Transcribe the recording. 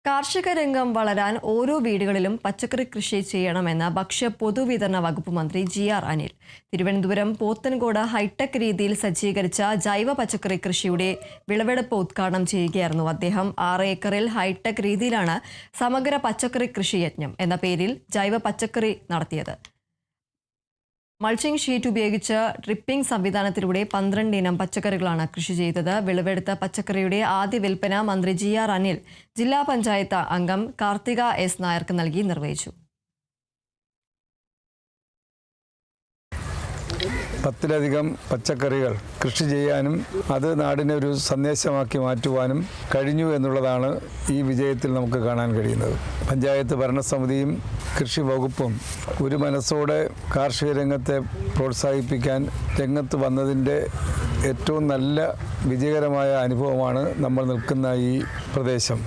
കാർഷിക രംഗം വളരാൻ ഓരോ വീടുകളിലും പച്ചക്കറി കൃഷി ചെയ്യണമെന്ന് ഭക്ഷ്യ പൊതുവിതരണ വകുപ്പ് മന്ത്രി ജി.ആർ. അനിൽ. തിരുവനന്തപുരം പോത്തൻകോട് ഹൈടെക് രീതിയിൽ സജ്ജീകരിച്ച ജൈവ പച്ചക്കറി കൃഷിയുടെ വിളവെടുപ്പ് ഉദ്ഘാടനം ചെയ്യുകയായിരുന്നു അദ്ദേഹം. 6 ഏക്കറിൽ ഹൈടെക് രീതിയിലാണ് സമഗ്ര പച്ചക്കറി കൃഷി യജ്ഞം എന്ന പേരിൽ ജൈവ പച്ചക്കറി നടത്തിയത്. മൾച്ചിംഗ് ഷീറ്റ് ഉപയോഗിച്ച് ഡ്രിപ്പിംഗ് സംവിധാനത്തിലൂടെ 12 ഇനം പച്ചക്കറികളാണ് കൃഷി ചെയ്തത്. വിളവെടുത്ത പച്ചക്കറിയുടെ ആദ്യ വിൽപ്പന മന്ത്രി ജി.ആർ. അനിൽ ജില്ലാ പഞ്ചായത്ത് അംഗം കാർത്തിക എസ്. നായർക്ക് നൽകി നിർവഹിച്ചു. 10ലധികം പച്ചക്കറികൾ കൃഷി ചെയ്യാനും അത് നാടിനെ ഒരു സന്ദേശമാക്കി മാറ്റുവാനും കഴിഞ്ഞു എന്നുള്ളതാണ് ഈ വിജയത്തിൽ നമുക്ക് കാണാൻ കഴിയുന്നത്. പഞ്ചായത്ത് ഭരണസമിതിയും കൃഷി വകുപ്പും ഒരു മനസ്സോടെ കാർഷിക രംഗത്തെ പ്രോത്സാഹിപ്പിക്കാൻ രംഗത്ത് വന്നതിൻ്റെ ഏറ്റവും നല്ല വിജയകരമായ അനുഭവമാണ് നമ്മൾ നിൽക്കുന്ന ഈ പ്രദേശം.